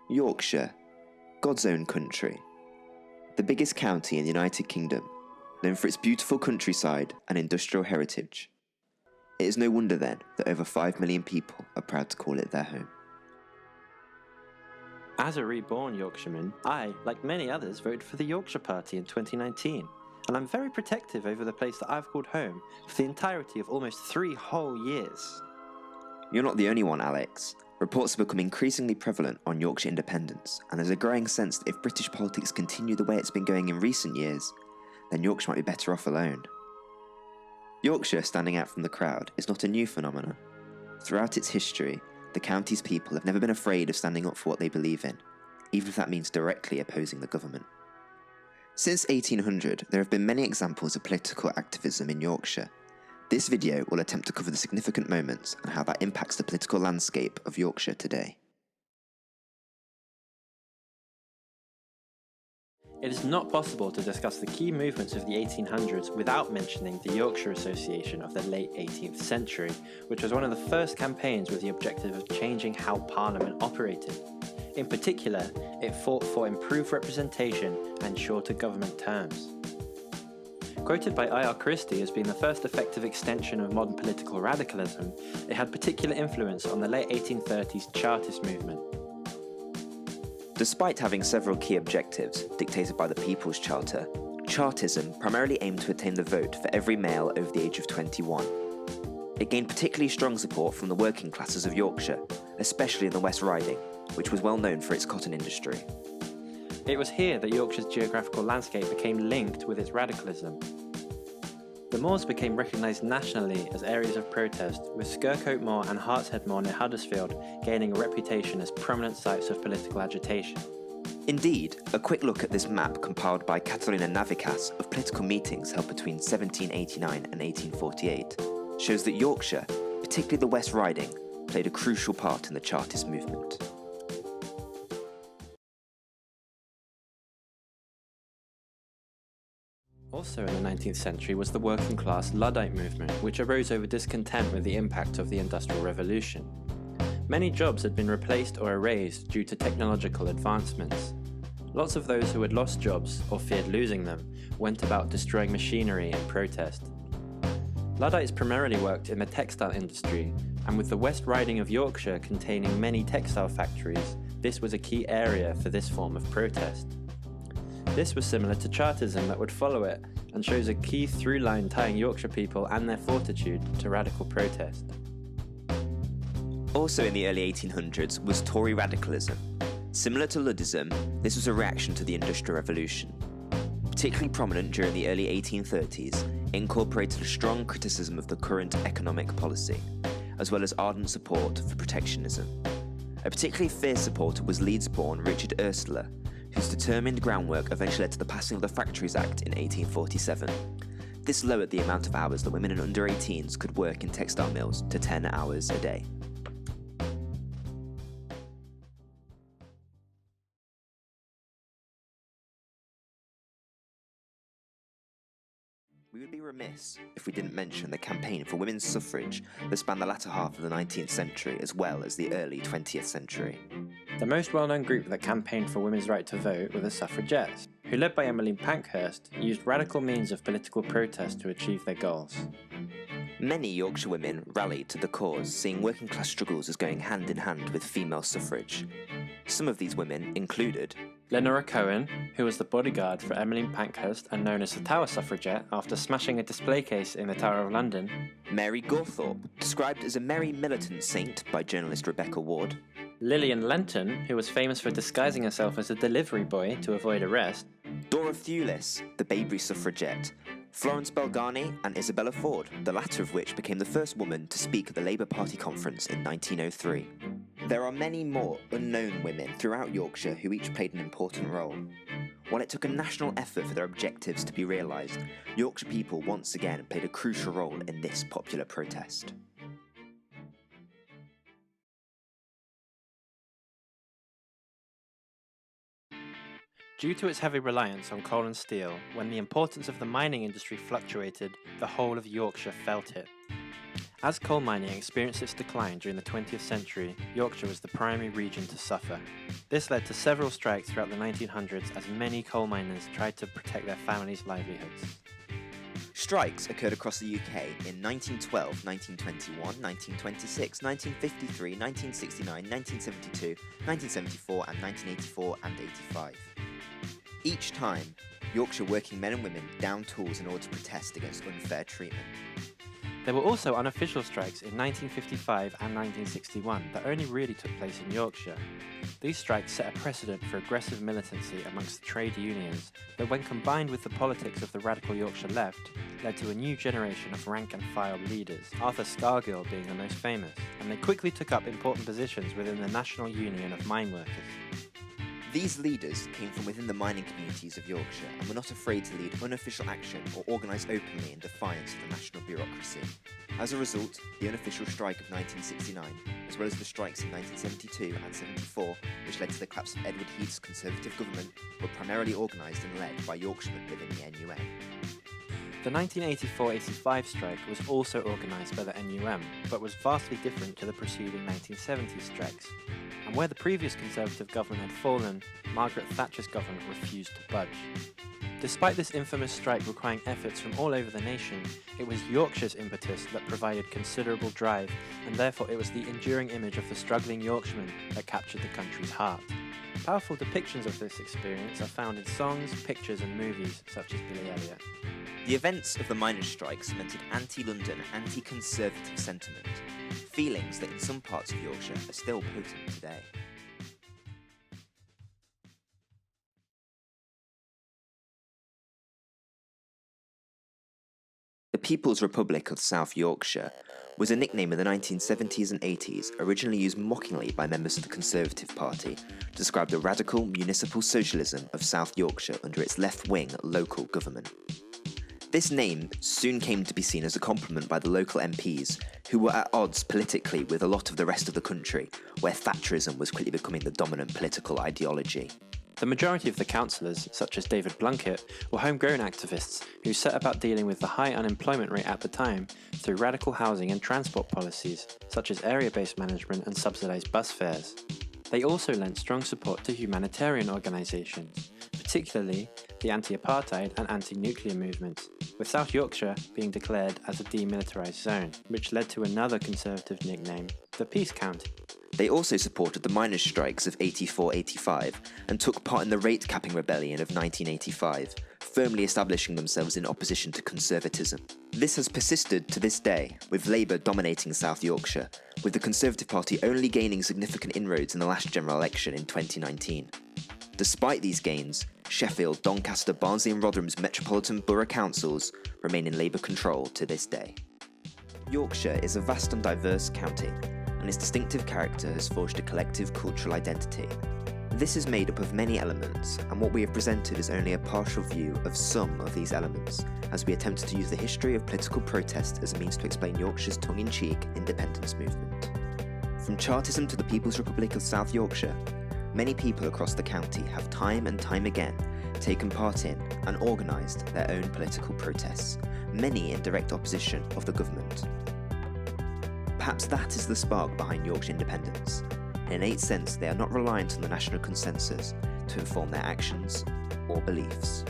Yorkshire, God's own country. The biggest county in the United Kingdom, known for its beautiful countryside and industrial heritage. It is no wonder then that over 5 million people are proud to call it their home. As a reborn Yorkshireman, I, like many others, voted for the Yorkshire Party in 2019, and I'm very protective over the place that I've called home for the entirety of almost 3 whole years. You're not the only one, Alex. Reports have become increasingly prevalent on Yorkshire independence, and there's a growing sense that if British politics continue the way it's been going in recent years, then Yorkshire might be better off alone. Yorkshire standing out from the crowd is not a new phenomenon. Throughout its history, the county's people have never been afraid of standing up for what they believe in, even if that means directly opposing the government. Since 1800, there have been many examples of political activism in Yorkshire. This video will attempt to cover the significant moments and how that impacts the political landscape of Yorkshire today. It is not possible to discuss the key movements of the 1800s without mentioning the Yorkshire Association of the late 18th century, which was one of the first campaigns with the objective of changing how Parliament operated. In particular, it fought for improved representation and shorter government terms. Quoted by Christie as being the first effective extension of modern political radicalism, it had particular influence on the late 1830s Chartist movement. Despite having several key objectives dictated by the People's Charter, Chartism primarily aimed to attain the vote for every male over the age of 21. It gained particularly strong support from the working classes of Yorkshire, especially in the West Riding, which was well known for its cotton industry. It was here that Yorkshire's geographical landscape became linked with its radicalism. The moors became recognised nationally as areas of protest, with Skircote Moor and Hartshead Moor near Huddersfield gaining a reputation as prominent sites of political agitation. Indeed, a quick look at this map compiled by Catalina Navicas of political meetings held between 1789 and 1848 shows that Yorkshire, particularly the West Riding, played a crucial part in the Chartist movement. Also in the 19th century was the working class Luddite movement, which arose over discontent with the impact of the Industrial Revolution. Many jobs had been replaced or erased due to technological advancements. Lots of those who had lost jobs, or feared losing them, went about destroying machinery in protest. Luddites primarily worked in the textile industry, and with the West Riding of Yorkshire containing many textile factories, this was a key area for this form of protest. This was similar to Chartism that would follow it, and shows a key through line tying Yorkshire people and their fortitude to radical protest. Also in the early 1800s was Tory radicalism. Similar to Luddism, this was a reaction to the Industrial Revolution. Particularly prominent during the early 1830s, it incorporated a strong criticism of the current economic policy, as well as ardent support for protectionism. A particularly fierce supporter was Leeds-born Richard Ursula, whose determined groundwork eventually led to the passing of the Factories Act in 1847. This lowered the amount of hours that women and under 18s could work in textile mills to 10 hours a day. We would be remiss if we didn't mention the campaign for women's suffrage that spanned the latter half of the 19th century as well as the early 20th century. The most well-known group that campaigned for women's right to vote were the Suffragettes, who, led by Emmeline Pankhurst, used radical means of political protest to achieve their goals. Many Yorkshire women rallied to the cause, seeing working class struggles as going hand in hand with female suffrage. Some of these women included Lenora Cohen, who was the bodyguard for Emmeline Pankhurst and known as the Tower Suffragette after smashing a display case in the Tower of London. Mary Gawthorpe, described as a merry militant saint by journalist Rebecca Ward. Lillian Lenton, who was famous for disguising herself as a delivery boy to avoid arrest. Dora Thewlis, the Baybury suffragette. Florence Belgani and Isabella Ford, the latter of which became the first woman to speak at the Labour Party conference in 1903. There are many more unknown women throughout Yorkshire who each played an important role. While it took a national effort for their objectives to be realised, Yorkshire people once again played a crucial role in this popular protest. Due to its heavy reliance on coal and steel, when the importance of the mining industry fluctuated, the whole of Yorkshire felt it. As coal mining experienced its decline during the 20th century, Yorkshire was the primary region to suffer. This led to several strikes throughout the 1900s as many coal miners tried to protect their families' livelihoods. Strikes occurred across the UK in 1912, 1921, 1926, 1953, 1969, 1972, 1974 and 1984 and 85. Each time, Yorkshire working men and women downed tools in order to protest against unfair treatment. There were also unofficial strikes in 1955 and 1961 that only really took place in Yorkshire. These strikes set a precedent for aggressive militancy amongst the trade unions that, when combined with the politics of the radical Yorkshire left, led to a new generation of rank-and-file leaders, Arthur Scargill being the most famous, and they quickly took up important positions within the National Union of Mine Workers. These leaders came from within the mining communities of Yorkshire and were not afraid to lead unofficial action or organise openly in defiance of the national bureaucracy. As a result, the unofficial strike of 1969, as well as the strikes in 1972 and 74, which led to the collapse of Edward Heath's Conservative government, were primarily organised and led by Yorkshiremen within the NUM. The 1984-85 strike was also organised by the NUM, but was vastly different to the preceding 1970s strikes. And where the previous Conservative government had fallen, Margaret Thatcher's government refused to budge. Despite this infamous strike requiring efforts from all over the nation, it was Yorkshire's impetus that provided considerable drive, and therefore it was the enduring image of the struggling Yorkshireman that captured the country's heart. Powerful depictions of this experience are found in songs, pictures and movies such as Billy Elliot. The events of the miners' strike cemented anti-London, anti-conservative sentiment, feelings that in some parts of Yorkshire are still potent today. The People's Republic of South Yorkshire was a nickname in the 1970s and 80s, originally used mockingly by members of the Conservative Party to describe the radical municipal socialism of South Yorkshire under its left-wing local government. This name soon came to be seen as a compliment by the local MPs, who were at odds politically with a lot of the rest of the country, where Thatcherism was quickly becoming the dominant political ideology. The majority of the councillors, such as David Blunkett, were homegrown activists who set about dealing with the high unemployment rate at the time through radical housing and transport policies, such as area-based management and subsidised bus fares. They also lent strong support to humanitarian organisations, particularly the anti-apartheid and anti-nuclear movements, with South Yorkshire being declared as a demilitarised zone, which led to another Conservative nickname, the Peace County. They also supported the miners' strikes of 84-85 and took part in the rate capping rebellion of 1985, firmly establishing themselves in opposition to conservatism. This has persisted to this day, with Labour dominating South Yorkshire, with the Conservative Party only gaining significant inroads in the last general election in 2019. Despite these gains, Sheffield, Doncaster, Barnsley and Rotherham's metropolitan borough councils remain in Labour control to this day. Yorkshire is a vast and diverse county, and its distinctive character has forged a collective cultural identity. This is made up of many elements, and what we have presented is only a partial view of some of these elements, as we attempted to use the history of political protest as a means to explain Yorkshire's tongue-in-cheek independence movement. From Chartism to the People's Republic of South Yorkshire, many people across the county have time and time again taken part in and organised their own political protests, many in direct opposition of the government. Perhaps that is the spark behind Yorkshire independence. In an innate sense, they are not reliant on the national consensus to inform their actions or beliefs.